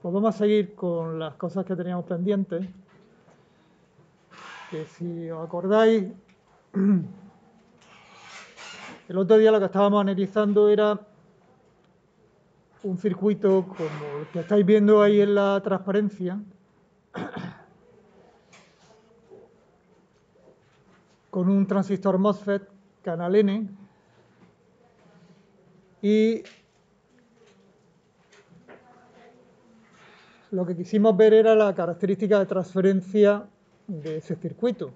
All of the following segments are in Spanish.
Pues vamos a seguir con las cosas que teníamos pendientes, que si os acordáis, el otro día lo que estábamos analizando era un circuito como el que estáis viendo ahí en la transparencia, con un transistor MOSFET canal N y lo que quisimos ver era la característica de transferencia de ese circuito,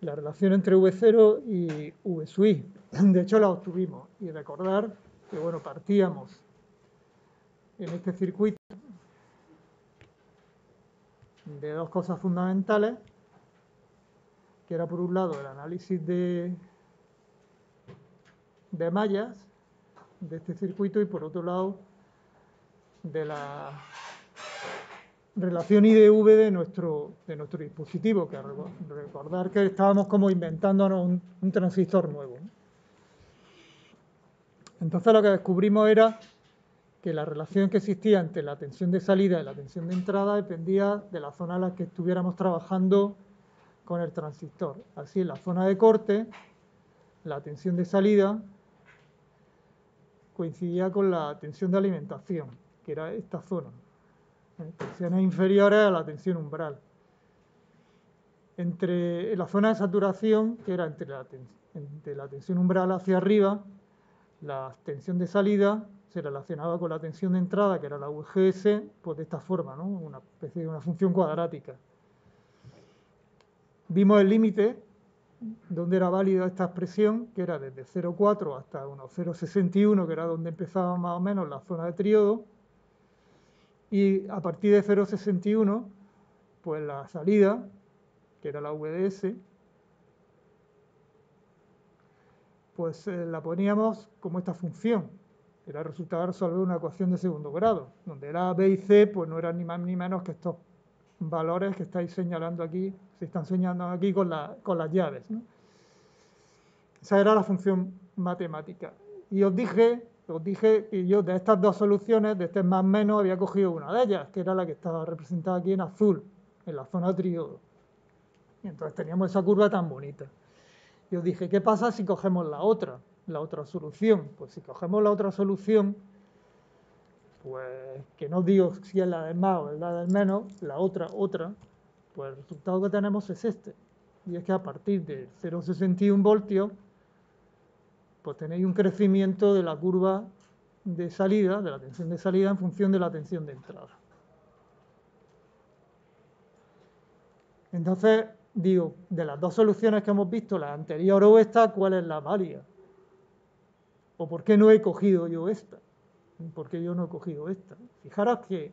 la relación entre V0 y V sub I. De hecho la obtuvimos y recordar que bueno, partíamos en este circuito de dos cosas fundamentales, que era por un lado el análisis de mallas de este circuito y por otro lado de la relación IDV de nuestro dispositivo, que recordar que estábamos como inventándonos un transistor nuevo. Entonces lo que descubrimos era que la relación que existía entre la tensión de salida y la tensión de entrada dependía de la zona en la que estuviéramos trabajando con el transistor. Así, en la zona de corte, la tensión de salida coincidía con la tensión de alimentación, que era esta zona. Tensiones inferiores a la tensión umbral. En la zona de saturación, que era entre la tensión umbral hacia arriba, la tensión de salida se relacionaba con la tensión de entrada, que era la VGS, pues de esta forma, ¿no? Una especie de una función cuadrática. Vimos el límite donde era válida esta expresión, que era desde 0,4 hasta unos 0,61, que era donde empezaba más o menos la zona de tríodo, y a partir de 0,61, pues la salida, que era la VDS, pues la poníamos como esta función, que era el resultado de resolver una ecuación de segundo grado, donde la A, B y C pues no eran ni más ni menos que estos valores que estáis señalando aquí, se están señalando aquí con las llaves, ¿no? Esa era la función matemática. Y os dije que yo de estas dos soluciones, de este más menos, había cogido una de ellas, que era la que estaba representada aquí en azul, en la zona triodo. Y entonces teníamos esa curva tan bonita. Y os dije, ¿qué pasa si cogemos la otra solución? Pues si cogemos la otra solución, pues que no digo si es la del más o la del menos, la otra, pues el resultado que tenemos es este. Y es que a partir de 0,61 voltios, pues tenéis un crecimiento de la curva de salida, de la tensión de salida, en función de la tensión de entrada. Entonces, digo, de las dos soluciones que hemos visto, la anterior o esta, ¿cuál es la válida? ¿O por qué no he cogido yo esta? ¿Por qué yo no he cogido esta? Fijaros que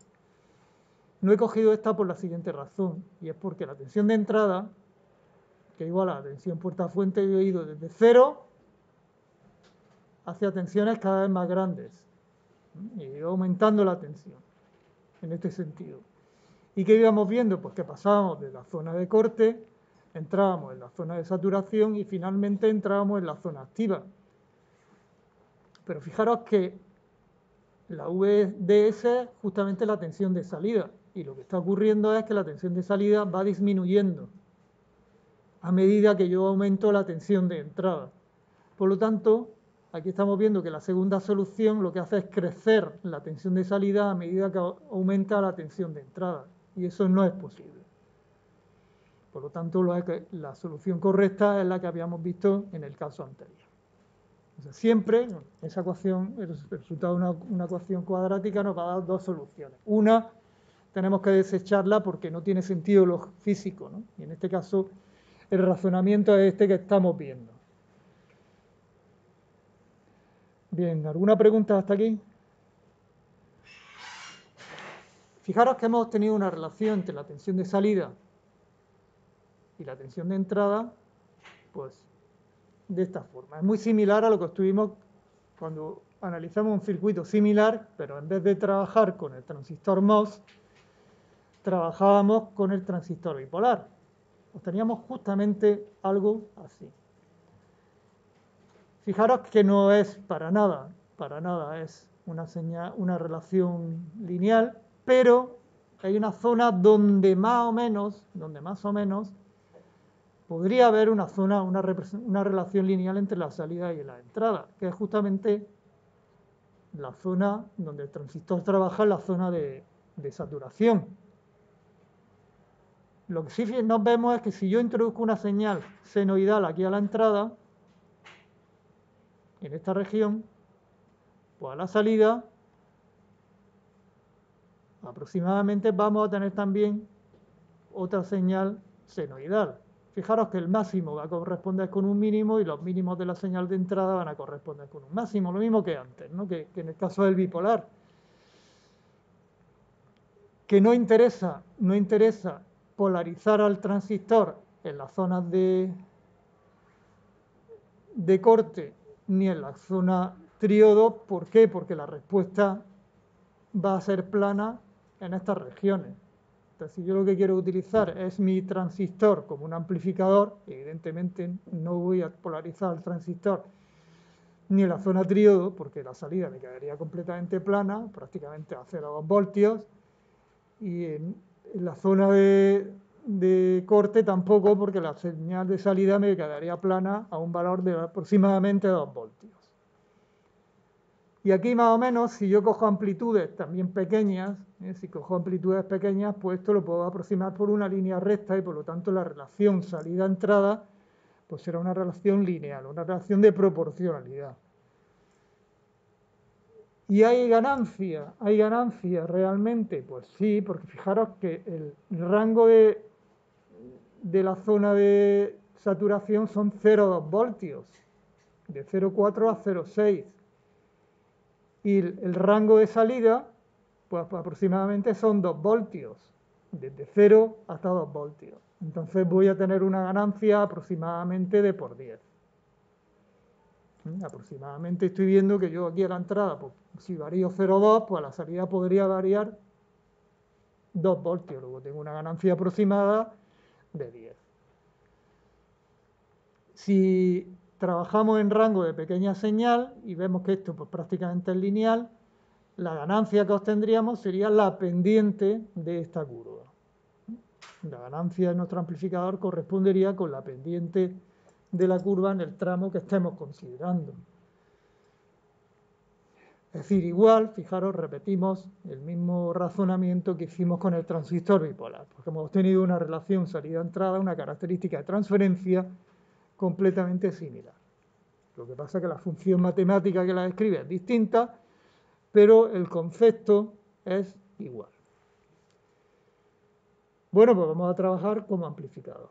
no he cogido esta por la siguiente razón, y es porque la tensión de entrada, que igual a la tensión puerta-fuente, yo he ido desde 0 hacia tensiones cada vez más grandes, y he ido aumentando la tensión en este sentido. ¿Y qué íbamos viendo? Pues que pasábamos de la zona de corte, entrábamos en la zona de saturación y finalmente entrábamos en la zona activa. Pero fijaros que la VDS es justamente la tensión de salida, y lo que está ocurriendo es que la tensión de salida va disminuyendo a medida que yo aumento la tensión de entrada. Por lo tanto, aquí estamos viendo que la segunda solución lo que hace es crecer la tensión de salida a medida que aumenta la tensión de entrada, y eso no es posible. Por lo tanto, la solución correcta es la que habíamos visto en el caso anterior. O sea, siempre esa ecuación, el resultado de una ecuación cuadrática nos va a dar dos soluciones. Una, tenemos que desecharla porque no tiene sentido lo físico, ¿no? Y en este caso, el razonamiento es este que estamos viendo. Bien, ¿alguna pregunta hasta aquí? Fijaros que hemos tenido una relación entre la tensión de salida y la tensión de entrada, pues de esta forma. Es muy similar a lo que estuvimos cuando analizamos un circuito similar, pero en vez de trabajar con el transistor MOS, trabajábamos con el transistor bipolar. Pues teníamos justamente algo así. Fijaros que no es para nada, es una relación lineal, pero hay una zona donde más o menos podría haber una relación lineal entre la salida y la entrada, que es justamente la zona donde el transistor trabaja, en la zona de saturación. Lo que sí nos vemos es que si yo introduzco una señal senoidal aquí a la entrada, en esta región, pues a la salida, aproximadamente vamos a tener también otra señal senoidal. Fijaros que el máximo va a corresponder con un mínimo y los mínimos de la señal de entrada van a corresponder con un máximo, lo mismo que antes, ¿no? que en el caso del bipolar. Que no interesa polarizar al transistor en las zonas de corte ni en la zona triodo. ¿Por qué? Porque la respuesta va a ser plana en estas regiones. Entonces, si yo lo que quiero utilizar es mi transistor como un amplificador, evidentemente no voy a polarizar el transistor ni en la zona triodo, porque la salida me quedaría completamente plana, prácticamente a 0,2 voltios, y en la zona de corte tampoco, porque la señal de salida me quedaría plana a un valor de aproximadamente 2 voltios. Y aquí más o menos, si yo cojo amplitudes también pequeñas, si cojo amplitudes pequeñas, pues esto lo puedo aproximar por una línea recta y por lo tanto la relación salida-entrada pues será una relación lineal, una relación de proporcionalidad. ¿Y hay ganancia? ¿Hay ganancia realmente? Pues sí, porque fijaros que el rango de la zona de saturación son 0,2 voltios, de 0,4 a 0,6. Y el rango de salida, pues aproximadamente son 2 voltios, desde 0 hasta 2 voltios. Entonces voy a tener una ganancia aproximadamente de por 10. Aproximadamente estoy viendo que yo aquí a la entrada, pues, si varío 0,2, pues a la salida podría variar 2 voltios. Luego tengo una ganancia aproximada de 10. Si trabajamos en rango de pequeña señal y vemos que esto pues, prácticamente es lineal, la ganancia que obtendríamos sería la pendiente de esta curva. La ganancia de nuestro amplificador correspondería con la pendiente de la curva en el tramo que estemos considerando. Es decir, igual, fijaros, repetimos el mismo razonamiento que hicimos con el transistor bipolar, porque hemos obtenido una relación salida-entrada, una característica de transferencia completamente similar. Lo que pasa es que la función matemática que la describe es distinta, pero el concepto es igual. Bueno, pues vamos a trabajar como amplificador.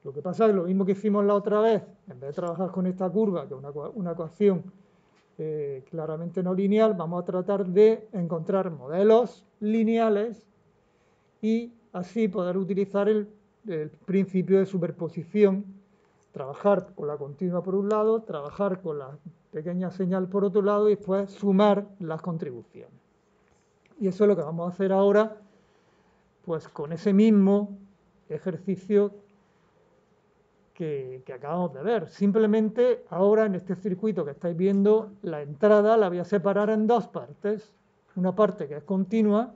Lo que pasa es que lo mismo que hicimos la otra vez, en vez de trabajar con esta curva, que es una ecuación claramente no lineal, vamos a tratar de encontrar modelos lineales y así poder utilizar el principio de superposición, trabajar con la continua por un lado, trabajar con la pequeña señal por otro lado y después sumar las contribuciones. Y eso es lo que vamos a hacer ahora, pues con ese mismo ejercicio que acabamos de ver. Simplemente ahora en este circuito que estáis viendo, la entrada la voy a separar en dos partes. Una parte que es continua,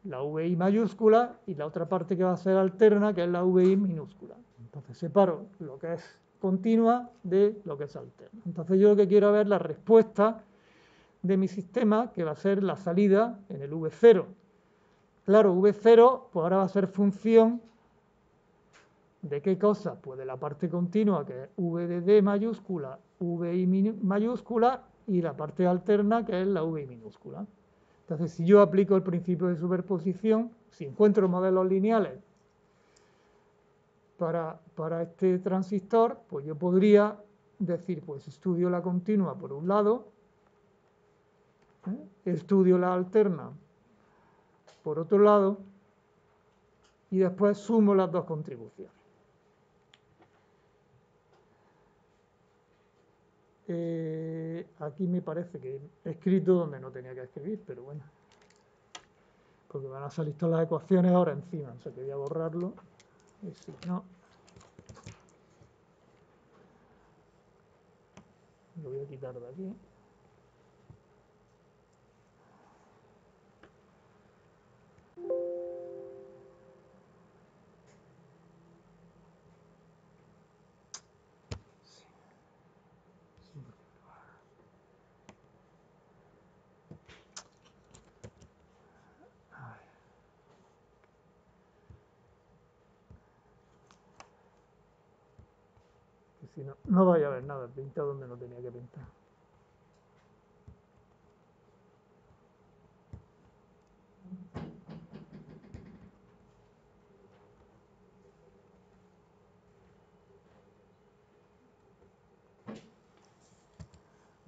la VI mayúscula, y la otra parte que va a ser alterna, que es la VI minúscula. Entonces separo lo que es continua de lo que es alterna. Entonces yo lo que quiero ver es la respuesta de mi sistema, que va a ser la salida en el V0. Claro, V0 pues ahora va a ser función ¿de qué cosa? Pues de la parte continua, que es V de D mayúscula, VI mayúscula, y la parte alterna, que es la VI minúscula. Entonces, si yo aplico el principio de superposición, si encuentro modelos lineales para este transistor, pues yo podría decir, pues estudio la continua por un lado, estudio la alterna por otro lado, y después sumo las dos contribuciones. Aquí me parece que he escrito donde no tenía que escribir, pero bueno, porque van a salir todas las ecuaciones ahora encima, o sea que voy a borrarlo, y si no, lo voy a quitar de aquí. Si no, no vaya a ver nada, pinta donde no tenía que pintar.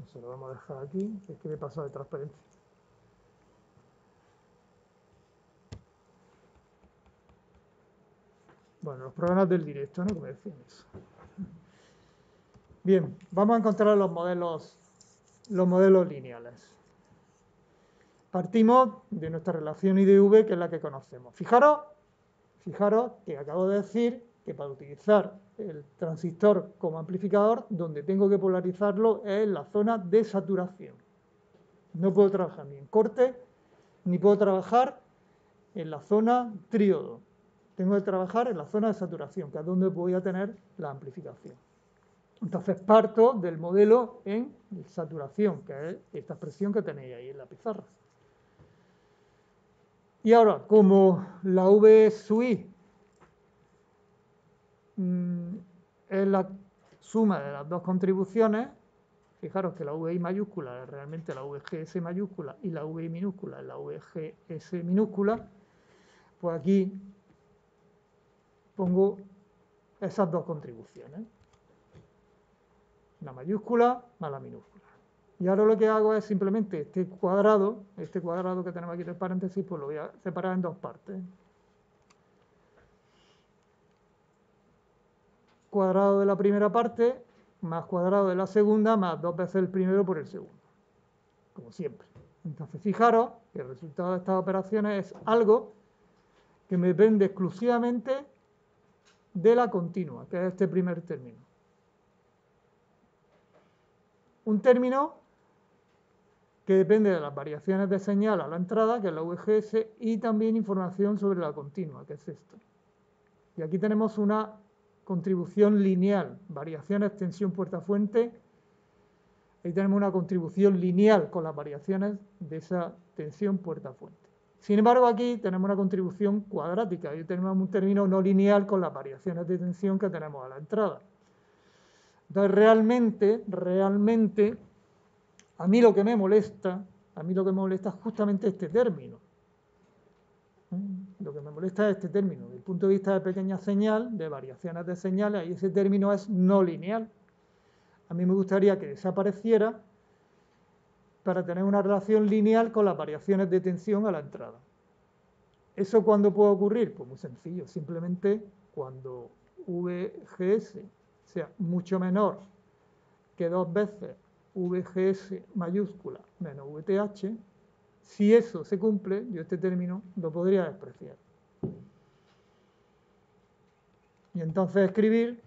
Eso lo vamos a dejar aquí, es que me he pasado de transparencia. Bueno, los programas del directo, ¿no? Que me decían eso. Bien, vamos a encontrar los modelos lineales. Partimos de nuestra relación IDV, que es la que conocemos. Fijaros que acabo de decir que para utilizar el transistor como amplificador, donde tengo que polarizarlo es en la zona de saturación. No puedo trabajar ni en corte, ni puedo trabajar en la zona tríodo. Tengo que trabajar en la zona de saturación, que es donde voy a tener la amplificación. Entonces parto del modelo en saturación, que es esta expresión que tenéis ahí en la pizarra. Y ahora, como la V sub I es la suma de las dos contribuciones, fijaros que la VI mayúscula es realmente la VGS mayúscula y la VI minúscula es la VGS minúscula, pues aquí pongo esas dos contribuciones, la mayúscula más la minúscula. Y ahora lo que hago es simplemente este cuadrado que tenemos aquí en el paréntesis, pues lo voy a separar en dos partes. Cuadrado de la primera parte más cuadrado de la segunda más 2 veces el primero por el segundo, como siempre. Entonces fijaros que el resultado de estas operaciones es algo que me depende exclusivamente de la continua, que es este primer término. Un término que depende de las variaciones de señal a la entrada, que es la VGS, y también información sobre la continua, que es esto. Y aquí tenemos una contribución lineal, variaciones, tensión, puerta-fuente. Ahí tenemos una contribución lineal con las variaciones de esa tensión, puerta-fuente. Sin embargo, aquí tenemos una contribución cuadrática. Ahí tenemos un término no lineal con las variaciones de tensión que tenemos a la entrada. Entonces, realmente, a mí lo que me molesta es justamente este término. Lo que me molesta es este término. Desde el punto de vista de pequeña señal, de variaciones de señales, ahí ese término es no lineal. A mí me gustaría que desapareciera para tener una relación lineal con las variaciones de tensión a la entrada. ¿Eso cuándo puede ocurrir? Pues muy sencillo, simplemente cuando VGS sea mucho menor que 2 veces VGS mayúscula menos VTH, si eso se cumple, yo este término lo podría despreciar. Y entonces escribir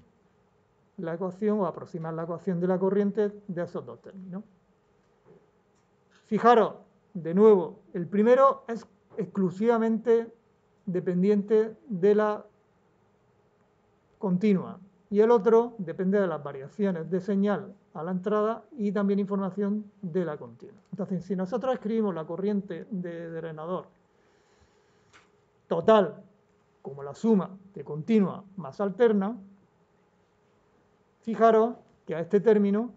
la ecuación o aproximar la ecuación de la corriente de esos dos términos. Fijaros, de nuevo, el primero es exclusivamente dependiente de la continua y el otro depende de las variaciones de señal a la entrada y también información de la continua. Entonces, si nosotros escribimos la corriente de drenador total como la suma de continua más alterna, fijaros que a este término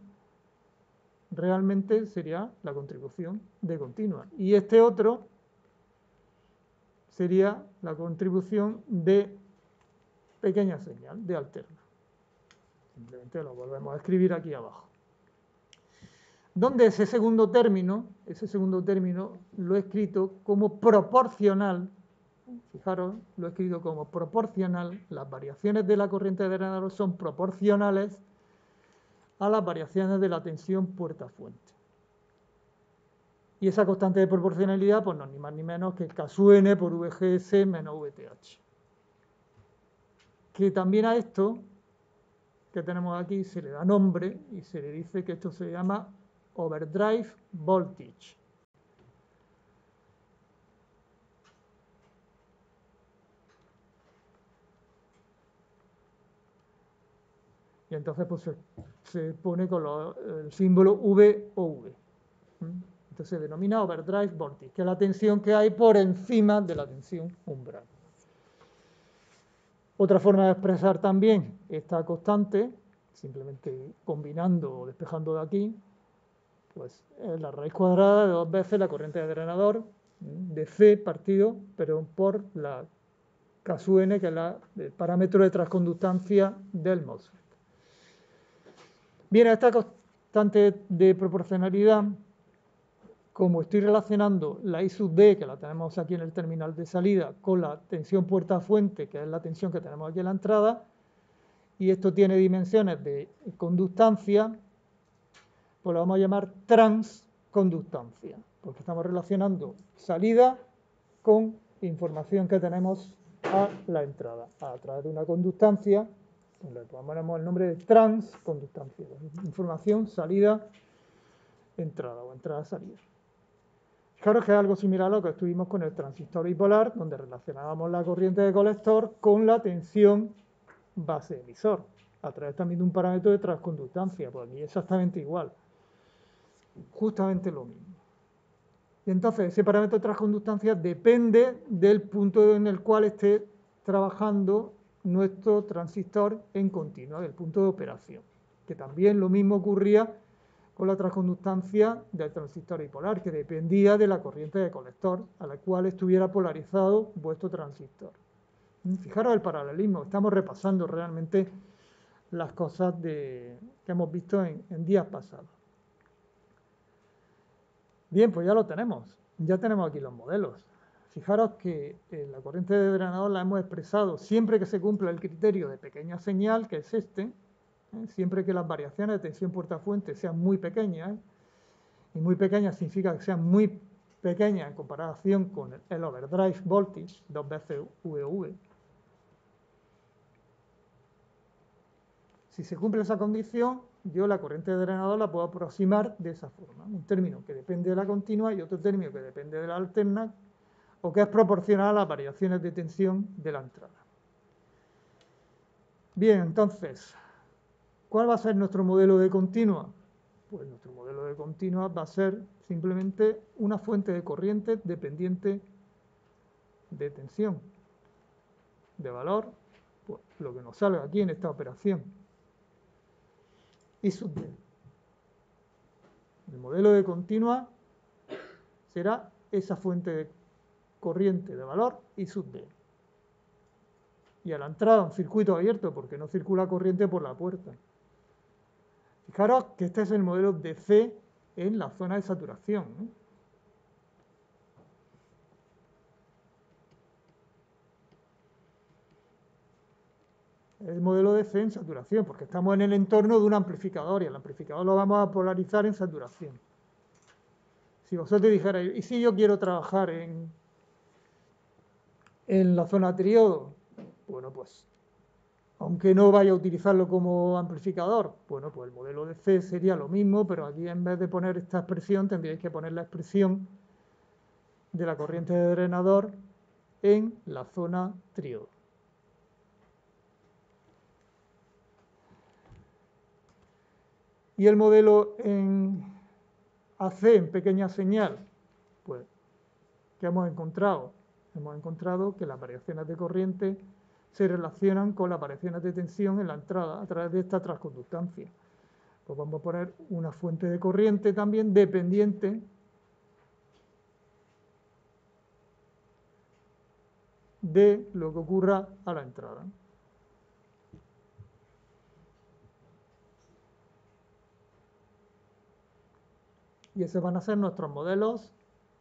realmente sería la contribución de continua y este otro sería la contribución de pequeña señal, de alterna. Simplemente lo volvemos a escribir aquí abajo. Donde ese segundo término lo he escrito como proporcional, fijaros, lo he escrito como proporcional, las variaciones de la corriente de drenador son proporcionales a las variaciones de la tensión puerta-fuente. Y esa constante de proporcionalidad, pues no es ni más ni menos que K sub n por VGS menos VTH. Que también a esto que tenemos aquí se le da nombre y se le dice que esto se llama overdrive voltage. Y entonces pues se pone con el símbolo V o V. Entonces se denomina overdrive voltage, que es la tensión que hay por encima de la tensión umbral. Otra forma de expresar también esta constante simplemente combinando o despejando de aquí, pues es la raíz cuadrada de 2 veces la corriente de drenador de C partido, pero por la K sub n, que es el parámetro de transconductancia del MOSFET. Bien, esta constante de proporcionalidad, como estoy relacionando la I sub D, que la tenemos aquí en el terminal de salida, con la tensión puerta-fuente, que es la tensión que tenemos aquí en la entrada, y esto tiene dimensiones de conductancia, pues lo vamos a llamar transconductancia, porque estamos relacionando salida con información que tenemos a la entrada, a través de una conductancia, le ponemos el nombre de transconductancia, información salida-entrada o entrada-salida. Claro que es algo similar a lo que estuvimos con el transistor bipolar, donde relacionábamos la corriente de colector con la tensión base emisor, a través también de un parámetro de transconductancia, pues aquí exactamente igual, justamente lo mismo. Y entonces ese parámetro de transconductancia depende del punto en el cual esté trabajando nuestro transistor en continua, del punto de operación, que también lo mismo ocurría con la transconductancia del transistor bipolar, que dependía de la corriente de colector a la cual estuviera polarizado vuestro transistor. Fijaros el paralelismo, estamos repasando realmente las cosas que hemos visto en días pasados. Bien, pues ya lo tenemos, ya tenemos aquí los modelos. Fijaros que la corriente de drenador la hemos expresado siempre que se cumpla el criterio de pequeña señal, que es este, siempre que las variaciones de tensión puerta-fuente sean muy pequeñas, y muy pequeñas significa que sean muy pequeñas en comparación con el overdrive voltage, 2 veces VV. Si se cumple esa condición, yo la corriente de drenador la puedo aproximar de esa forma. Un término que depende de la continua y otro término que depende de la alterna, o que es proporcional a las variaciones de tensión de la entrada. Bien, entonces, ¿cuál va a ser nuestro modelo de continua? Pues nuestro modelo de continua va a ser simplemente una fuente de corriente dependiente de tensión, de valor, pues lo que nos sale aquí en esta operación. I sub D. El modelo de continua será esa fuente de corriente de valor I sub D. Y a la entrada un circuito abierto porque no circula corriente por la puerta. Fijaros que este es el modelo de C en la zona de saturación, ¿no? El modelo de C en saturación, porque estamos en el entorno de un amplificador y el amplificador lo vamos a polarizar en saturación. Si vosotros dijerais, ¿y si yo quiero trabajar en la zona triodo? Bueno, pues, aunque no vaya a utilizarlo como amplificador, bueno, pues el modelo de C sería lo mismo, pero aquí en vez de poner esta expresión, tendríais que poner la expresión de la corriente de drenador en la zona triodo. Y el modelo en AC, en pequeña señal, pues, ¿qué hemos encontrado? Hemos encontrado que las variaciones de corriente se relacionan con las variaciones de tensión en la entrada a través de esta transconductancia. Pues vamos a poner una fuente de corriente también dependiente de lo que ocurra a la entrada. Y esos van a ser nuestros modelos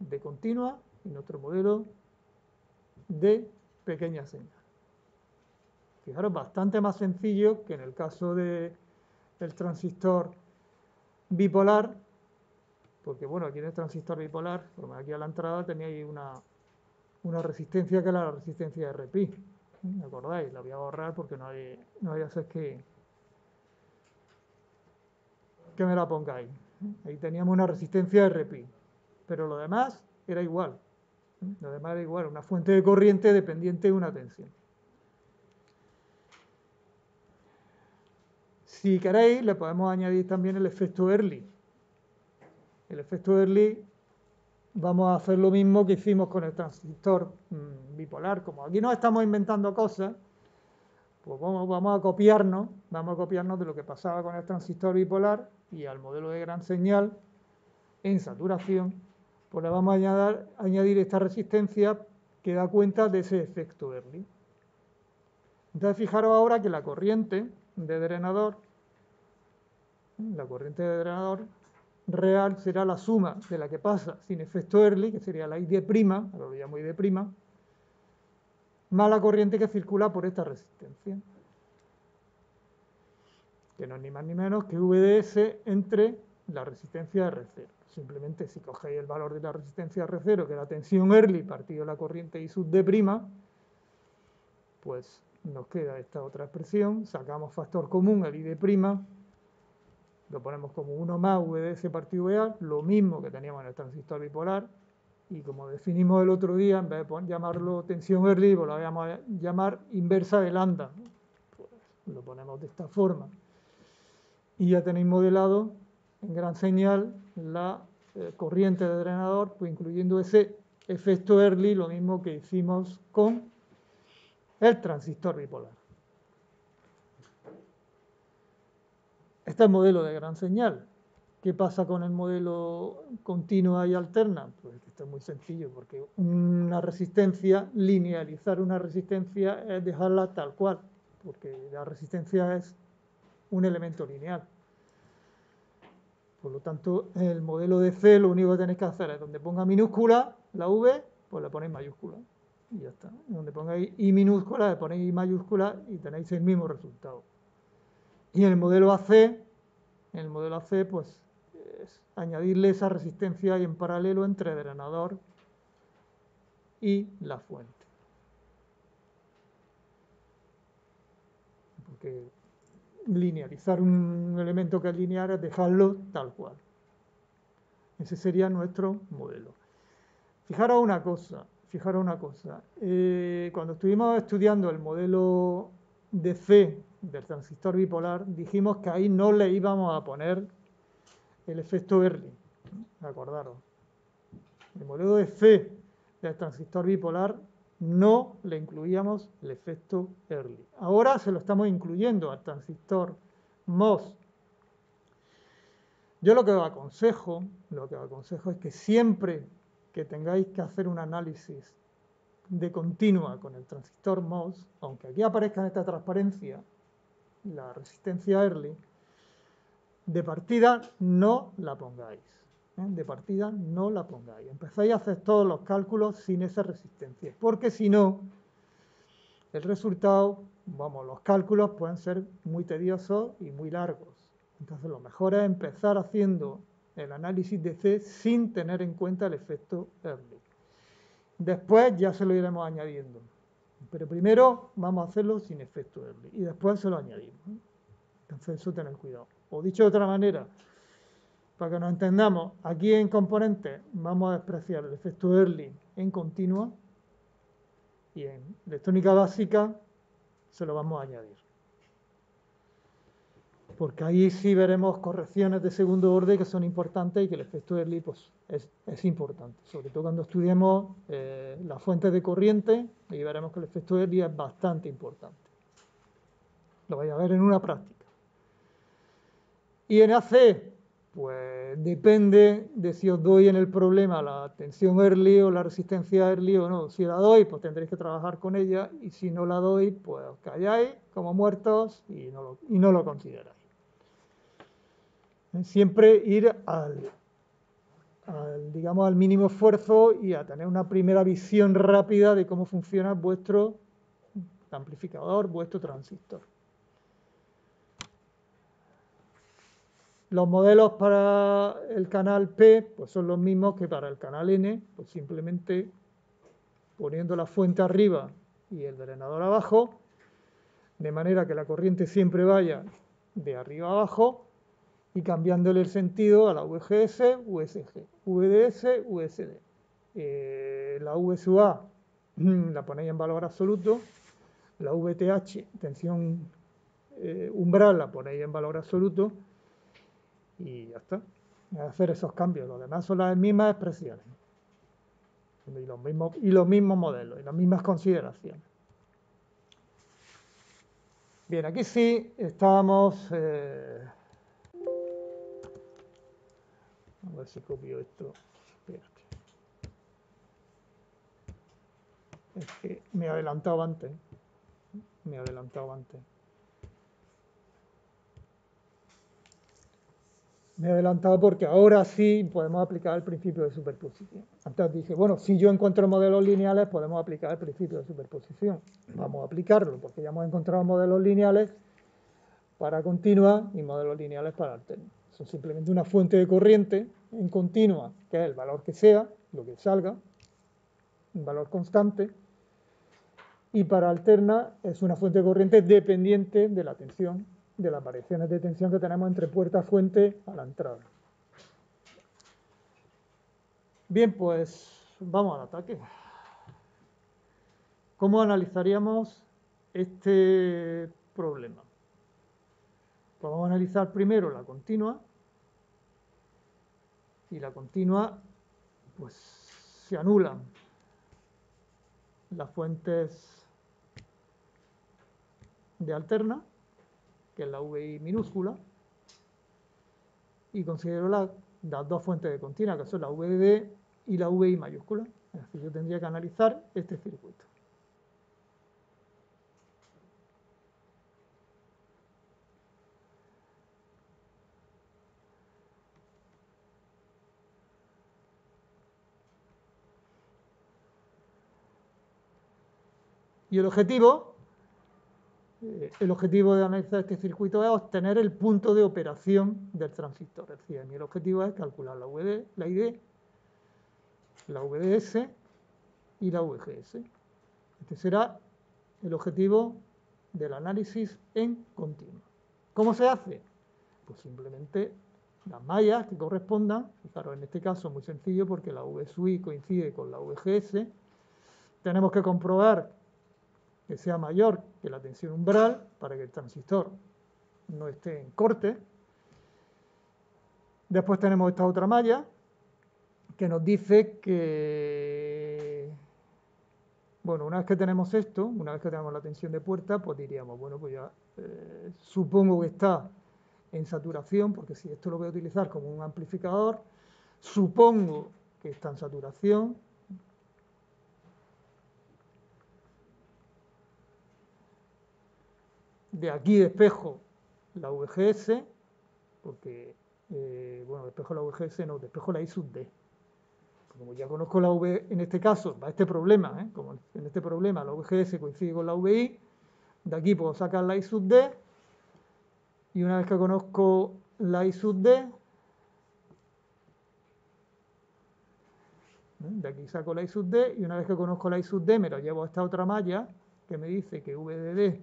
de continua y nuestro modelo de pequeña señal. Fijaros, bastante más sencillo que en el caso del transistor bipolar, porque bueno, aquí en el transistor bipolar, aquí a la entrada teníais una resistencia que era la resistencia de RPI. ¿Me acordáis? La voy a borrar porque no hay a ser que me la pongáis. Ahí teníamos una resistencia de RPI, pero lo demás era igual. Lo demás era igual, una fuente de corriente dependiente de una tensión. Si queréis, le podemos añadir también el efecto Early. El efecto Early, vamos a hacer lo mismo que hicimos con el transistor bipolar. Como aquí no estamos inventando cosas, pues vamos a copiarnos vamos a copiarnos de lo que pasaba con el transistor bipolar y al modelo de gran señal en saturación, pues le vamos a añadir esta resistencia que da cuenta de ese efecto Early. Entonces fijaros ahora que la corriente de drenador real será la suma de la que pasa sin efecto Early, que sería la ID', ahora lo llamo ID', más la corriente que circula por esta resistencia, que no es ni más ni menos que VDS entre la resistencia R0. Simplemente si cogéis el valor de la resistencia R0, que es la tensión Early partido la corriente I sub D', pues nos queda esta otra expresión, sacamos factor común, el ID', lo ponemos como 1 más VDS partido VA, lo mismo que teníamos en el transistor bipolar, y como definimos el otro día, en vez de llamarlo tensión Early, pues lo vamos a llamar inversa de lambda. Pues lo ponemos de esta forma. Y ya tenéis modelado en gran señal la corriente de drenador, pues incluyendo ese efecto Early, lo mismo que hicimos con el transistor bipolar. Este es el modelo de gran señal. ¿Qué pasa con el modelo continua y alterna? Pues esto es muy sencillo, porque una resistencia, linealizar una resistencia es dejarla tal cual, porque la resistencia es un elemento lineal. Por lo tanto, el modelo de C lo único que tenéis que hacer es donde ponga minúscula la V, pues le ponéis mayúscula. Y ya está. Donde pongáis I minúscula, le ponéis I mayúscula y tenéis el mismo resultado. Y en el modelo AC, pues es añadirle esa resistencia y en paralelo entre drenador y la fuente. Porque linealizar un elemento que es lineal es dejarlo tal cual. Ese sería nuestro modelo. Fijaros una cosa. Cuando estuvimos estudiando el modelo de C del transistor bipolar, dijimos que ahí no le íbamos a poner el efecto Early. Acordaros. El modelo de C del transistor bipolar no le incluíamos el efecto Early. Ahora se lo estamos incluyendo al transistor MOS. Yo lo que os aconsejo es que siempre que tengáis que hacer un análisis de continua con el transistor MOS, aunque aquí aparezca en esta transparencia la resistencia Early, de partida no la pongáis. De partida no la pongáis. Empezáis a hacer todos los cálculos sin esa resistencia, porque si no, el resultado, los cálculos pueden ser muy tediosos y muy largos. Entonces lo mejor es empezar haciendo el análisis de C sin tener en cuenta el efecto Early. Después ya se lo iremos añadiendo. Pero primero vamos a hacerlo sin efecto Early y después se lo añadimos. Entonces eso tened cuidado. O dicho de otra manera, para que nos entendamos, aquí en componentes vamos a despreciar el efecto Early en continua y en electrónica básica se lo vamos a añadir. Porque ahí sí veremos correcciones de segundo orden que son importantes y que el efecto Early pues, es importante. Sobre todo cuando estudiemos las fuentes de corriente, y veremos que el efecto Early es bastante importante. Lo vais a ver en una práctica. Y en AC, pues depende de si os doy en el problema la tensión Early o la resistencia Early o no. Si la doy, pues tendréis que trabajar con ella, y si no la doy, pues os calláis como muertos y no lo consideráis. Siempre ir digamos, al mínimo esfuerzo y a tener una primera visión rápida de cómo funciona vuestro amplificador, vuestro transistor. Los modelos para el canal P pues son los mismos que para el canal N, pues simplemente poniendo la fuente arriba y el drenador abajo, de manera que la corriente siempre vaya de arriba a abajo, y cambiándole el sentido a la VGS, USG, VDS, USD. La VSUA la ponéis en valor absoluto, la VTH, tensión umbral, la ponéis en valor absoluto, y ya está. Hacer esos cambios. Los demás son las mismas expresiones. Y los mismos modelos, y las mismas consideraciones. Bien, aquí sí estábamos... a ver si copio esto. Espérate. Es que me he adelantado antes. Me he adelantado antes. Me he adelantado porque ahora sí podemos aplicar el principio de superposición. Antes dije, bueno, si yo encuentro modelos lineales, podemos aplicar el principio de superposición. Vamos a aplicarlo porque ya hemos encontrado modelos lineales para continua y modelos lineales para alterna. Son simplemente una fuente de corriente en continua, que es el valor que sea, lo que salga, un valor constante, y para alterna es una fuente de corriente dependiente de la tensión, de las variaciones de tensión que tenemos entre puerta-fuente a la entrada. Bien, pues vamos al ataque. ¿Cómo analizaríamos este problema? Pues vamos a analizar primero la continua, y la continua, pues se anulan las fuentes de alterna, que es la VI minúscula, y considero las dos fuentes de continua, que son la VD y la VI mayúscula. Es decir, yo tendría que analizar este circuito. Y el objetivo de analizar este circuito es obtener el punto de operación del transistor. Es decir, el objetivo es calcular la VD, la ID, la VDS y la VGS. Este será el objetivo del análisis en continuo. ¿Cómo se hace? Pues simplemente las mallas que correspondan, fijaros en este caso muy sencillo porque la V sub I coincide con la VGS, tenemos que comprobar que sea mayor que la tensión umbral para que el transistor no esté en corte. Después tenemos esta otra malla que nos dice que, bueno, una vez que tenemos esto, una vez que tenemos la tensión de puerta, pues diríamos, bueno, pues ya supongo que está en saturación, porque si esto lo voy a utilizar como un amplificador, supongo que está en saturación. De aquí despejo la VGS, porque, bueno, despejo la VGS, no, despejo la I sub D. Como ya conozco la V, en este caso, para este problema, como en este problema la VGS coincide con la VI, de aquí puedo sacar la I sub D, y una vez que conozco la I sub D, de aquí saco la I sub D, y una vez que conozco la I sub D me lo llevo a esta otra malla, que me dice que VDD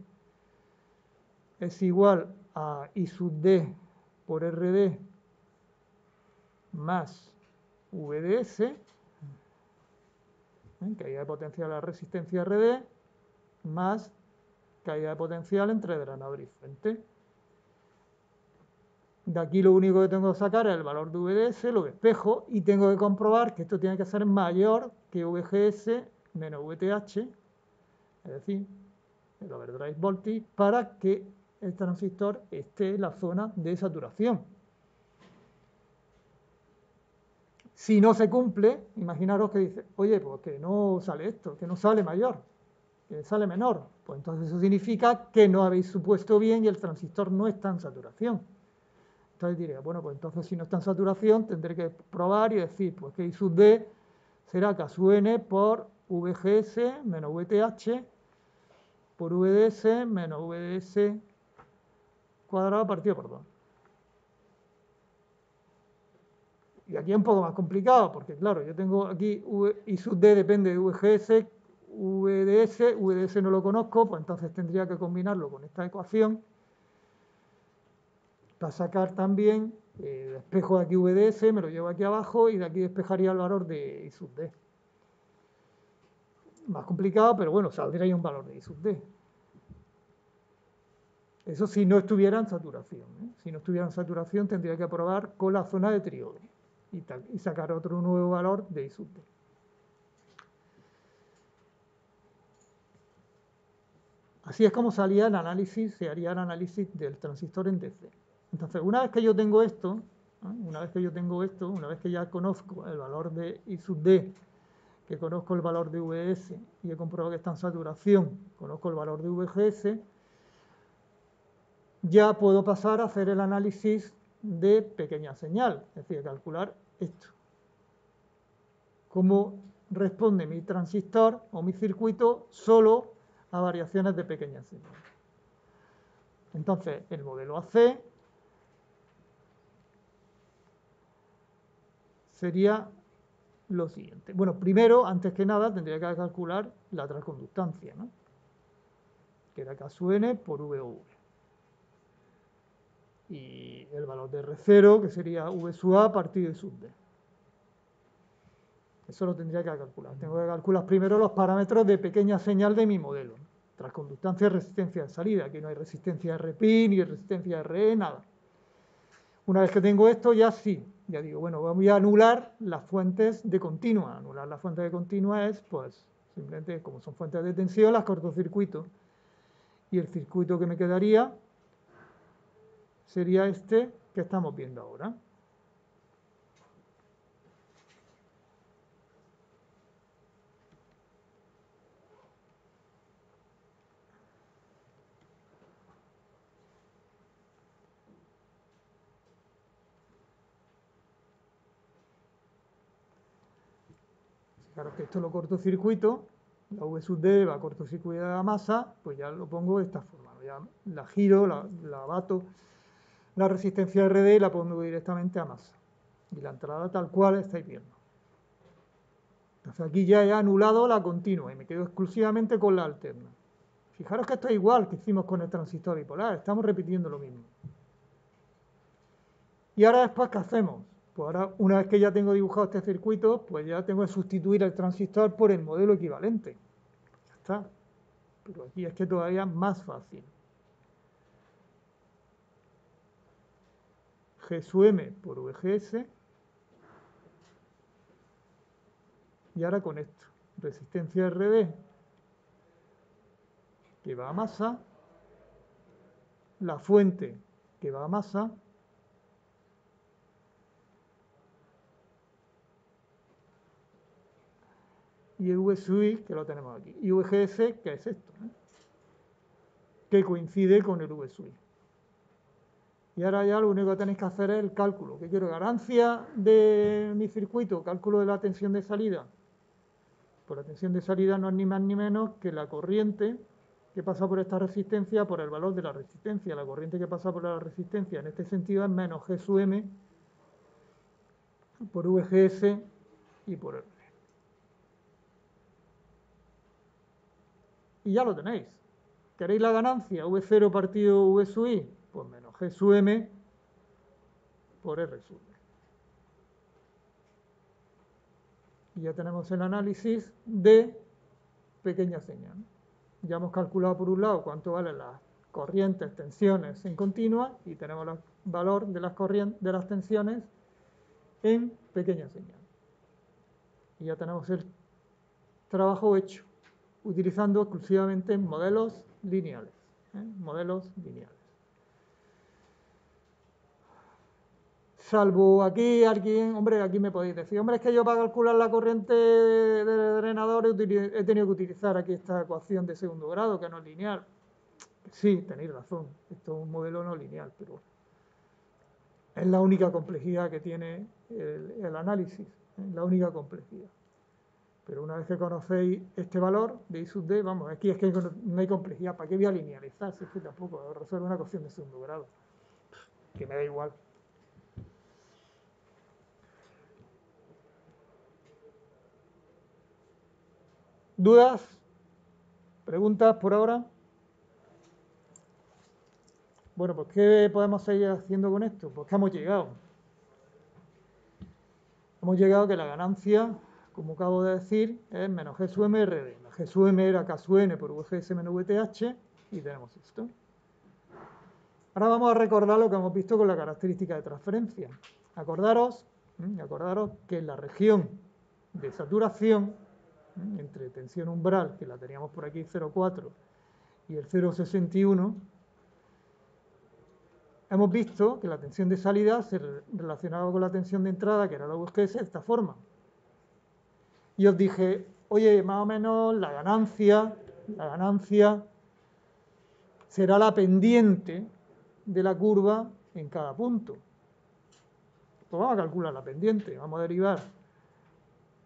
es igual a I sub D por RD más VDS, caída de potencial a la resistencia RD, más caída de potencial entre drenador y fuente. De aquí lo único que tengo que sacar es el valor de VDS, lo despejo y tengo que comprobar que esto tiene que ser mayor que VGS menos VTH, es decir, el overdrive voltage, para que el transistor esté en la zona de saturación. Si no se cumple, imaginaros que dice, oye, pues que no sale esto, que no sale mayor, que sale menor. Pues entonces eso significa que no habéis supuesto bien y el transistor no está en saturación. Entonces diría, bueno, pues entonces si no está en saturación tendré que probar y decir, pues que I sub D será K sub N por VGS menos VTH por VDS menos VDS cuadrado partido por 2. Y aquí es un poco más complicado, porque claro, yo tengo aquí I sub D depende de VGS, VDS no lo conozco, pues entonces tendría que combinarlo con esta ecuación para sacar también, despejo de aquí VDS, me lo llevo aquí abajo y de aquí despejaría el valor de I sub D. Más complicado, pero bueno, saldría ahí un valor de I sub D. Eso si no estuviera en saturación. Si no estuviera en saturación tendría que probar con la zona de triodo y sacar otro nuevo valor de I sub D. Así es como salía el análisis, se haría el análisis del transistor en DC. Entonces, una vez que yo tengo esto, una vez que ya conozco el valor de I sub D, que conozco el valor de VS y he comprobado que está en saturación, conozco el valor de VGS, ya puedo pasar a hacer el análisis de pequeña señal, es decir, calcular esto. Cómo responde mi transistor o mi circuito solo a variaciones de pequeña señal. Entonces, el modelo AC sería lo siguiente. Bueno, primero, antes que nada, tendría que calcular la transconductancia, ¿no? Que era K sub N por V o V. Y el valor de R0, que sería V sub A partido de sub D. Eso lo tendría que calcular. Tengo que calcular primero los parámetros de pequeña señal de mi modelo. Transconductancia y resistencia de salida. Aquí no hay resistencia RP, ni resistencia RE, nada. Una vez que tengo esto, ya sí. Ya digo, bueno, voy a anular las fuentes de continua. Anular las fuentes de continua es, pues, simplemente, como son fuentes de tensión, las cortocircuito. Y el circuito que me quedaría sería este que estamos viendo ahora. Claro que esto lo cortocircuito, la V sub D va a cortocircuitar la masa, pues ya lo pongo de esta forma. Ya la giro, la abato, la resistencia RD y la pongo directamente a masa. Y la entrada tal cual estáis viendo. Entonces aquí ya he anulado la continua y me quedo exclusivamente con la alterna. Fijaros que esto es igual que hicimos con el transistor bipolar, estamos repitiendo lo mismo. Y ahora después, ¿qué hacemos? Pues ahora, una vez que ya tengo dibujado este circuito, pues ya tengo que sustituir el transistor por el modelo equivalente. Ya está. Pero aquí es que todavía es más fácil. G sub M por VGS. Y ahora con esto. Resistencia RD que va a masa. La fuente que va a masa. Y el V sub I, que lo tenemos aquí. Y VGS, que es esto, ¿eh? Que coincide con el V sub I. Y ahora ya lo único que tenéis que hacer es el cálculo. ¿Qué quiero? Ganancia de mi circuito, cálculo de la tensión de salida. Pues la tensión de salida no es ni más ni menos que la corriente que pasa por esta resistencia por el valor de la resistencia. La corriente que pasa por la resistencia en este sentido es menos G sub M por VGS y por R. Y ya lo tenéis. ¿Queréis la ganancia? V0 partido V sub I, pues menos G sub M por R sub D. Y ya tenemos el análisis de pequeña señal. Ya hemos calculado por un lado cuánto valen las corrientes, tensiones en continua y tenemos el valor de las tensiones en pequeña señal. Y ya tenemos el trabajo hecho, utilizando exclusivamente modelos lineales. Modelos lineales. Salvo aquí alguien, hombre, aquí me podéis decir, hombre, es que yo para calcular la corriente del drenador he tenido que utilizar aquí esta ecuación de segundo grado, que no es lineal. Sí, tenéis razón, esto es un modelo no lineal, pero es la única complejidad que tiene el análisis, la única complejidad. Pero una vez que conocéis este valor de I sub D, vamos, aquí es que no hay complejidad. ¿Para qué voy a linealizar? Si es que tampoco resuelve una ecuación de segundo grado, que me da igual. ¿Dudas? ¿Preguntas por ahora? Bueno, pues ¿qué podemos seguir haciendo con esto? Pues que hemos llegado. Hemos llegado que la ganancia, como acabo de decir, es menos G sub M RD. La G sub M era K sub N por VGS menos VTH y tenemos esto. Ahora vamos a recordar lo que hemos visto con la característica de transferencia. Acordaros que en la región de saturación, entre tensión umbral, que la teníamos por aquí 0,4, y el 0,61, hemos visto que la tensión de salida se relacionaba con la tensión de entrada, que era la UGS, de esta forma. Y os dije, oye, más o menos la ganancia será la pendiente de la curva en cada punto. Pues vamos a calcular la pendiente, vamos a derivar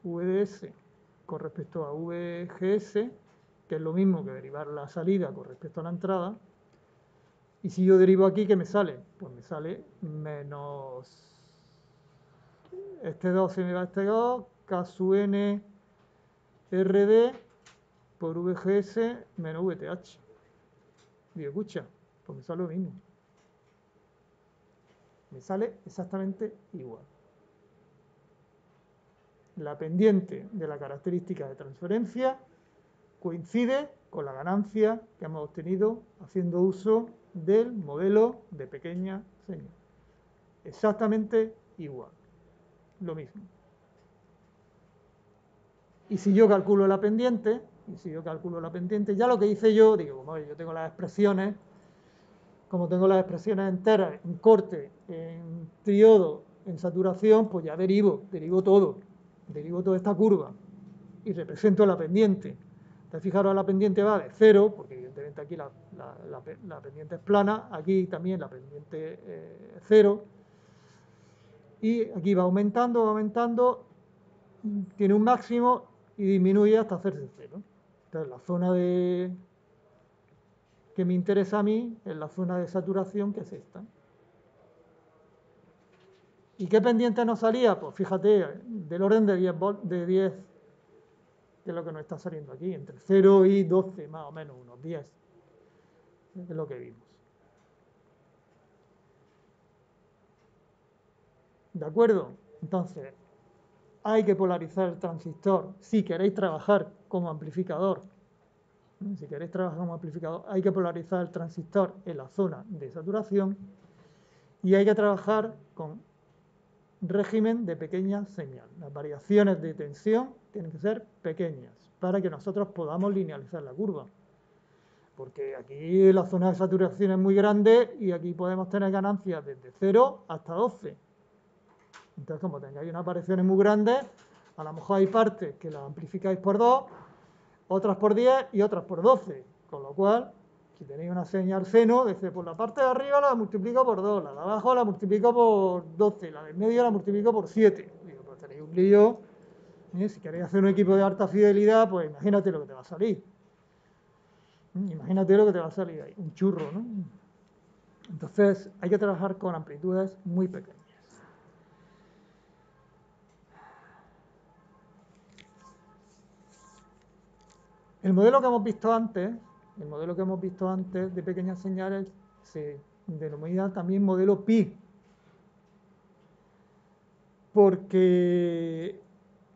VDS con respecto a VGS, que es lo mismo que derivar la salida con respecto a la entrada. Y si yo derivo aquí, ¿qué me sale? Pues me sale menos este 2 se me va este 2, K sub n RD por VGS menos VTH. Digo, escucha, pues me sale lo mismo. Me sale exactamente igual. La pendiente de la característica de transferencia coincide con la ganancia que hemos obtenido haciendo uso del modelo de pequeña señal. Exactamente igual. Lo mismo. Y si yo calculo la pendiente, ya lo que hice yo, digo, como yo tengo las expresiones, como tengo las expresiones enteras en corte, en triodo, en saturación, pues ya derivo toda esta curva y represento la pendiente. Entonces, fijaros, la pendiente va de 0, porque evidentemente aquí la pendiente es plana, aquí también la pendiente es 0, y aquí va aumentando, tiene un máximo y disminuye hasta hacerse 0. Entonces, la zona que me interesa a mí es la zona de saturación, que es esta. ¿Y qué pendiente nos salía? Pues fíjate, del orden de 10, que es lo que nos está saliendo aquí, entre 0 y 12, más o menos, unos 10. Es lo que vimos. ¿De acuerdo? Entonces, hay que polarizar el transistor. Si queréis trabajar como amplificador, hay que polarizar el transistor en la zona de saturación y hay que trabajar con régimen de pequeña señal. Las variaciones de tensión tienen que ser pequeñas para que nosotros podamos linealizar la curva. Porque aquí la zona de saturación es muy grande y aquí podemos tener ganancias desde 0 hasta 12. Entonces, como tengáis unas variaciones muy grandes, a lo mejor hay partes que las amplificáis por 2, otras por 10 y otras por 12. Con lo cual, si tenéis una señal seno, desde por la parte de arriba la multiplico por 2, la de abajo la multiplico por 12, la del medio la multiplico por 7. Digo, pues tenéis un lío. Si queréis hacer un equipo de alta fidelidad, pues imagínate lo que te va a salir. Imagínate lo que te va a salir ahí, un churro, ¿no? Entonces, hay que trabajar con amplitudes muy pequeñas. El modelo que hemos visto antes, de pequeñas señales, se denomina también modelo pi, porque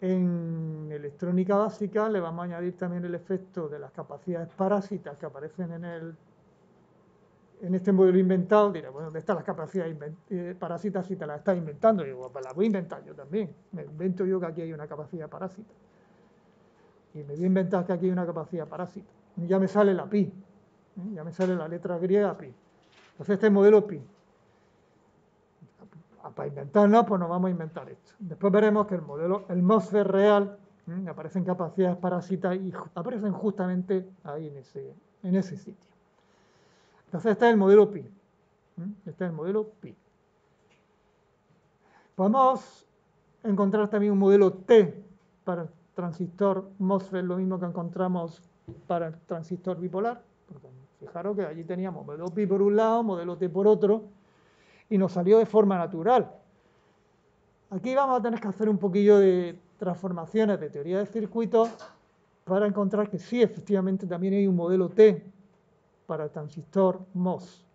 en electrónica básica le vamos a añadir también el efecto de las capacidades parásitas que aparecen en este modelo inventado. Diré, bueno, ¿dónde están las capacidades parásitas si te las estás inventando? Y digo, pues las voy a inventar yo también. Me invento yo que aquí hay una capacidad parásita. Y me voy a inventar que aquí hay una capacidad parásita. Y ya me sale la pi. Ya me sale la letra griega pi. Entonces este es modelo pi. Para inventarnos, pues nos vamos a inventar esto. Después veremos que el MOSFET real, aparecen capacidades parásitas y aparecen justamente ahí en ese sitio. Entonces este es el modelo pi. Este es el modelo pi. Podemos encontrar también un modelo T para el transistor MOSFET, lo mismo que encontramos para el transistor bipolar. Fijaros que allí teníamos modelo pi por un lado, modelo T por otro, y nos salió de forma natural. Aquí vamos a tener que hacer un poquillo de transformaciones de teoría de circuitos para encontrar que sí, efectivamente, también hay un modelo T para el transistor MOS.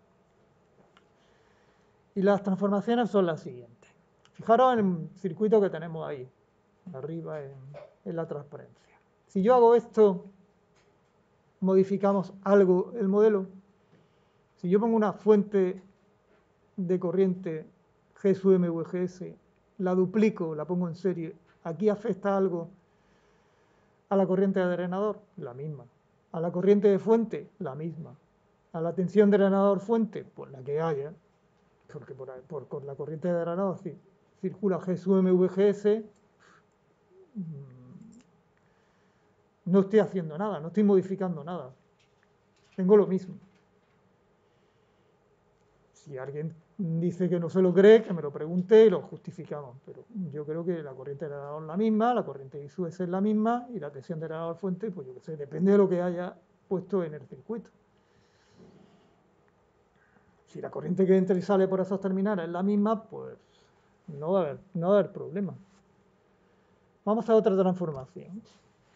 Y las transformaciones son las siguientes. Fijaros en el circuito que tenemos ahí, arriba en la transparencia. Si yo hago esto, modificamos algo el modelo. Si yo pongo una fuente de corriente G sub M VGS, la duplico, la pongo en serie, ¿aquí afecta algo a la corriente de drenador? La misma. A la corriente de fuente, la misma. A la tensión drenador fuente, pues la que haya, porque con la corriente de drenador circula G sub MVGS, no estoy haciendo nada, no estoy modificando nada. Tengo lo mismo. Si alguien dice que no se lo cree, que me lo pregunte y lo justificamos. Pero yo creo que la corriente de drenador es la misma, la corriente I sub S es la misma y la tensión de drenador fuente, pues yo qué sé, depende de lo que haya puesto en el circuito. Si la corriente que entra y sale por esos terminales es la misma, pues no va a haber problema. Vamos a otra transformación.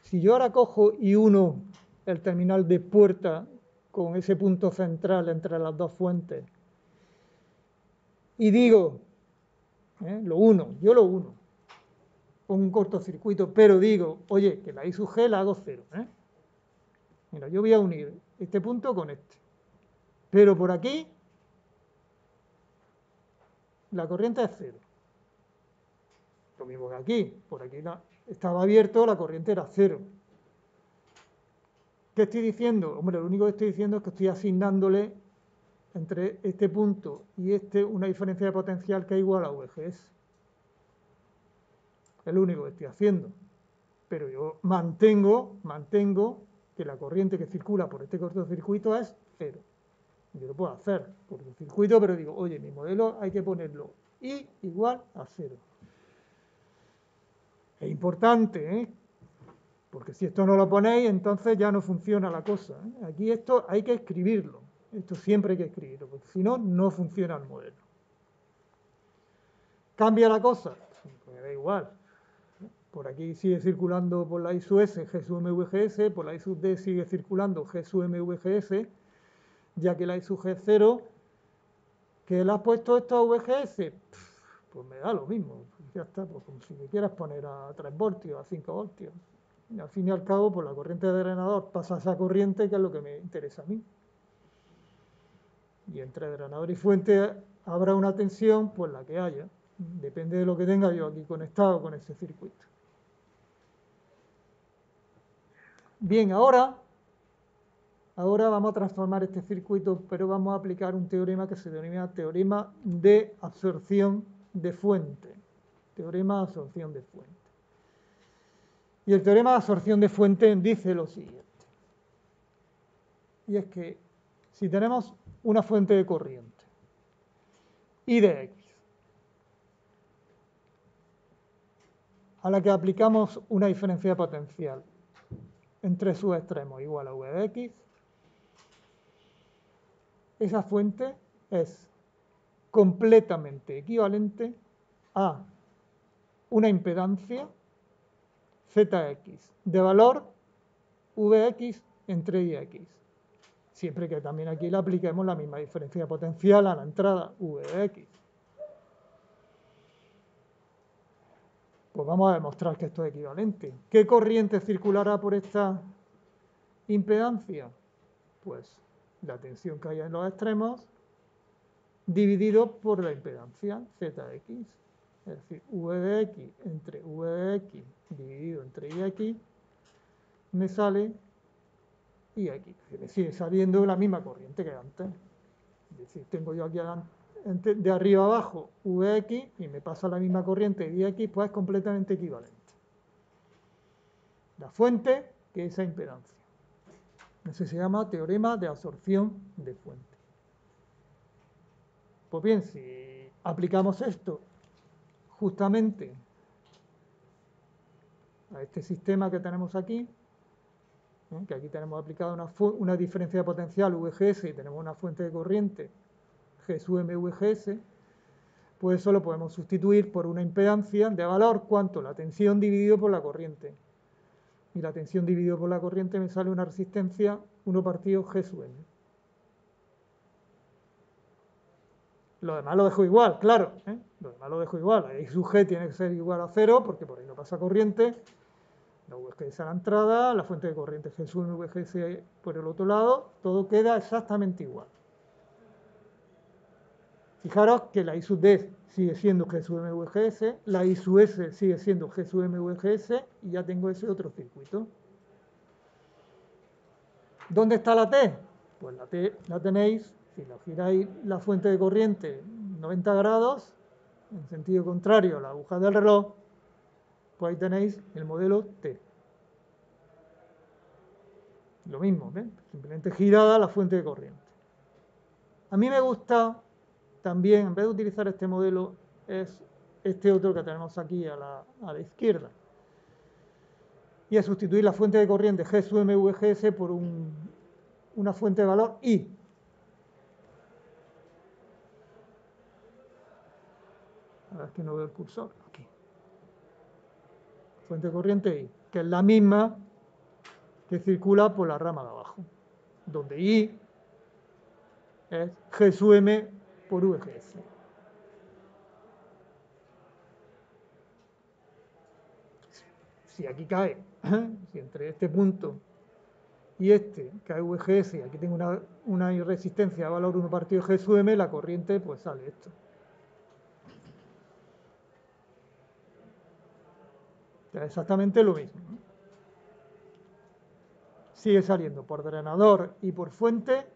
Si yo ahora cojo y uno el terminal de puerta con ese punto central entre las dos fuentes y digo, yo lo uno, con un cortocircuito, pero digo, oye, que la I sub G la hago cero. Mira, yo voy a unir este punto con este. Pero por aquí la corriente es cero. Lo mismo que aquí, por aquí estaba abierto, la corriente era cero. ¿Qué estoy diciendo? Hombre, lo único que estoy diciendo es que estoy asignándole entre este punto y este una diferencia de potencial que es igual a VGS. Es lo único que estoy haciendo. Pero yo mantengo que la corriente que circula por este cortocircuito es cero. Yo lo puedo hacer por el circuito, pero digo, oye, mi modelo hay que ponerlo I igual a cero. Es importante, porque si esto no lo ponéis, entonces ya no funciona la cosa. Aquí esto hay que escribirlo. Esto siempre hay que escribirlo, porque si no, no funciona el modelo. ¿Cambia la cosa? Pues me da igual. Por aquí sigue circulando por la I sub S G sub MVGS, por la I sub D sigue circulando G sub MVGS, ya que la I sub G es cero, ¿que le has puesto esto a VGS? Pues me da lo mismo. Ya está, pues como si me quieras poner a 3 voltios, a 5 voltios. Y al fin y al cabo, pues la corriente de drenador pasa a esa corriente, que es lo que me interesa a mí. Y entre drenador y fuente habrá una tensión, pues la que haya. Depende de lo que tenga yo aquí conectado con ese circuito. Bien, ahora vamos a transformar este circuito, pero vamos a aplicar un teorema que se denomina teorema de absorción de fuente. Teorema de absorción de fuente. Y el teorema de absorción de fuente dice lo siguiente. Y es que si tenemos una fuente de corriente, I de X, a la que aplicamos una diferencia potencial entre sus extremos igual a V de X, esa fuente es completamente equivalente a una impedancia ZX de valor Vx entre Ix, siempre que también aquí le apliquemos la misma diferencia potencial a la entrada V de X. Pues vamos a demostrar que esto es equivalente. ¿Qué corriente circulará por esta impedancia? Pues la tensión que haya en los extremos dividido por la impedancia ZX. Es decir, V de X entre V de X dividido entre IX me sale IX. Me sigue saliendo la misma corriente que antes. Es decir, tengo yo aquí de arriba abajo Vx y me pasa la misma corriente de Ix, pues es completamente equivalente. La fuente que esa impedancia. Eso se llama teorema de absorción de fuente. Pues bien, si aplicamos esto justamente a este sistema que tenemos aquí, que aquí tenemos aplicada una diferencia de potencial VGS y tenemos una fuente de corriente G sub MVGS, pues eso lo podemos sustituir por una impedancia de valor, ¿cuánto? La tensión dividido por la corriente. Y la tensión dividido por la corriente me sale una resistencia 1 partido G sub M. Lo demás lo dejo igual, claro. Lo demás lo dejo igual. La I sub G tiene que ser igual a 0, porque por ahí no pasa corriente. La VGS a la entrada, la fuente de corriente G sub MVGS por el otro lado, todo queda exactamente igual. Fijaros que la I sub D sigue siendo G sub MVGS, la I sub S sigue siendo G sub MVGS y ya tengo ese otro circuito. ¿Dónde está la T? Pues la T la tenéis, si la giráis la fuente de corriente 90 grados, en sentido contrario a la aguja del reloj, pues ahí tenéis el modelo T. Lo mismo, ¿ven? Simplemente girada la fuente de corriente. A mí me gusta también, en vez de utilizar este modelo, es este otro que tenemos aquí a la izquierda. Y es sustituir la fuente de corriente G sub M VGS por una fuente de valor I. Ahora es que no veo el cursor. Aquí. Fuente de corriente I, que es la misma que circula por la rama de abajo, donde I es G sub M por VGS. Si aquí cae, si entre este punto y este cae VGS y aquí tengo una resistencia de valor 1 partido G sub M, la corriente pues sale esto. Es exactamente lo mismo, ¿no? Sigue saliendo por drenador y por fuente,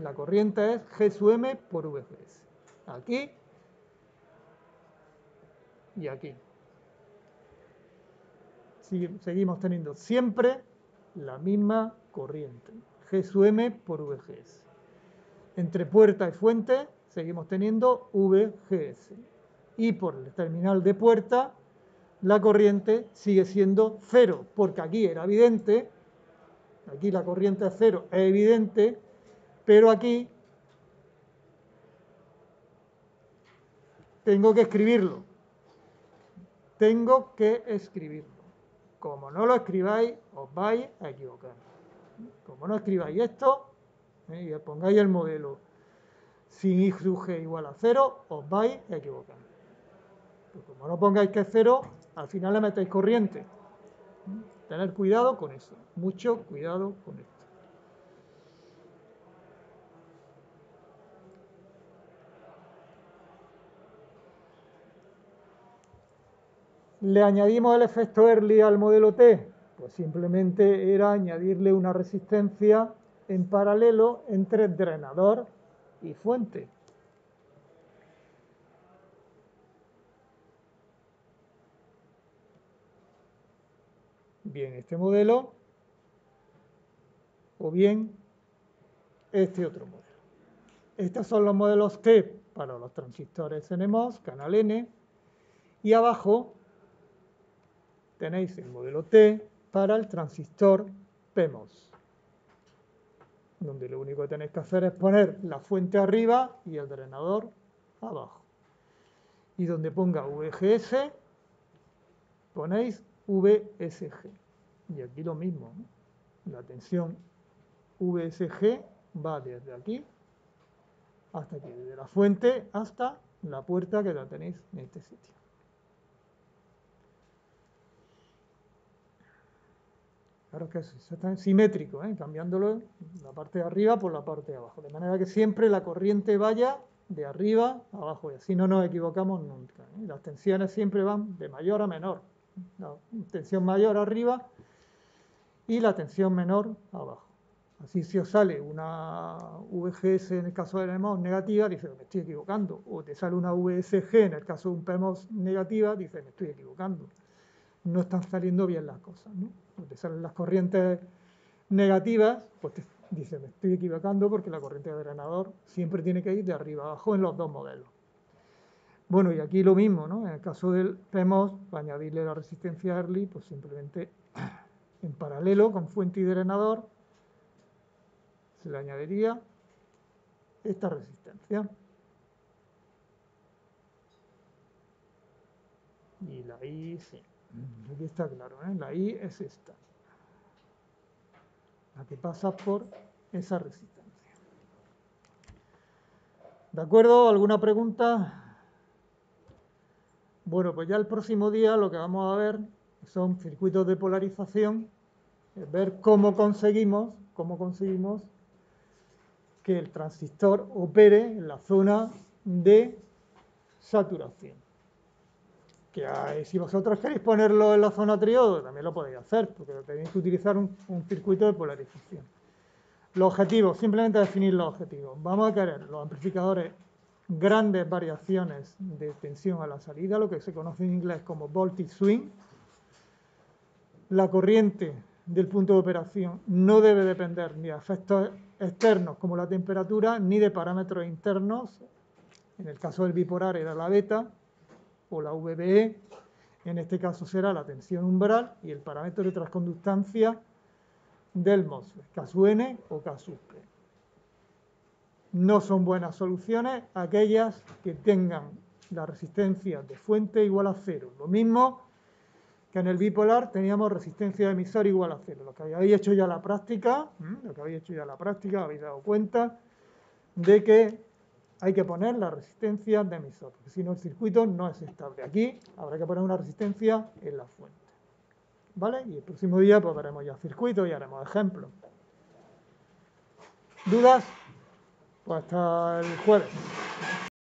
la corriente es G sub M por VGS. Aquí y aquí. Seguimos teniendo siempre la misma corriente, G sub M por VGS. Entre puerta y fuente seguimos teniendo VGS. Y por el terminal de puerta la corriente sigue siendo cero, porque aquí era evidente, aquí la corriente es cero, es evidente, pero aquí tengo que escribirlo. Tengo que escribirlo. Como no lo escribáis, os vais a equivocar. Como no escribáis esto, y pongáis el modelo sin I sub G igual a 0, os vais a equivocar. Pues como no pongáis que es 0, al final le metéis corriente. Tener cuidado con eso, mucho cuidado con esto. ¿Le añadimos el efecto Early al modelo T? Pues simplemente era añadirle una resistencia en paralelo entre drenador y fuente. Bien este modelo o bien este otro modelo. Estos son los modelos T para los transistores NMOS, canal N, y abajo tenéis el modelo T para el transistor PMOS, donde lo único que tenéis que hacer es poner la fuente arriba y el drenador abajo. Y donde ponga VGS, ponéis VSG. Y aquí lo mismo, ¿no? La tensión VSG va desde aquí hasta aquí, desde la fuente hasta la puerta que la tenéis en este sitio. Claro que es simétrico, cambiándolo la parte de arriba por la parte de abajo, de manera que siempre la corriente vaya de arriba a abajo, y así no nos equivocamos nunca. Las tensiones siempre van de mayor a menor, la tensión mayor arriba y la tensión menor abajo. Así si os sale una VGS en el caso de NMOS negativa, dice, me estoy equivocando. O te sale una VSG en el caso de un PMOS negativa, dice, me estoy equivocando. No están saliendo bien las cosas, ¿no? O te salen las corrientes negativas, pues te dice, me estoy equivocando porque la corriente de drenador siempre tiene que ir de arriba a abajo en los dos modelos. Bueno, y aquí lo mismo, ¿no? En el caso del PMOS, para añadirle la resistencia early, pues simplemente en paralelo con fuente y drenador, se le añadiría esta resistencia. Y la I, sí, aquí está claro, ¿eh? La I es esta, la que pasa por esa resistencia. ¿De acuerdo? ¿Alguna pregunta? Bueno, pues ya el próximo día lo que vamos a ver son circuitos de polarización, es ver cómo conseguimos que el transistor opere en la zona de saturación. Que si vosotros queréis ponerlo en la zona triodo, también lo podéis hacer, porque tenéis que utilizar un circuito de polarización. Los objetivos, simplemente definir los objetivos. Vamos a querer los amplificadores grandes variaciones de tensión a la salida, lo que se conoce en inglés como voltage swing. La corriente del punto de operación no debe depender ni de efectos externos como la temperatura, ni de parámetros internos. En el caso del bipolar era la beta o la VBE. En este caso será la tensión umbral y el parámetro de transconductancia del MOSFET, K sub N o K sub P. No son buenas soluciones aquellas que tengan la resistencia de fuente igual a cero. Lo mismo que en el bipolar teníamos resistencia de emisor igual a cero. Lo que habéis hecho ya la práctica, habéis dado cuenta de que hay que poner la resistencia de emisor, porque si no el circuito no es estable. Aquí habrá que poner una resistencia en la fuente. ¿Vale? Y el próximo día pues veremos ya circuitos y haremos ejemplos. ¿Dudas? Pues hasta el jueves.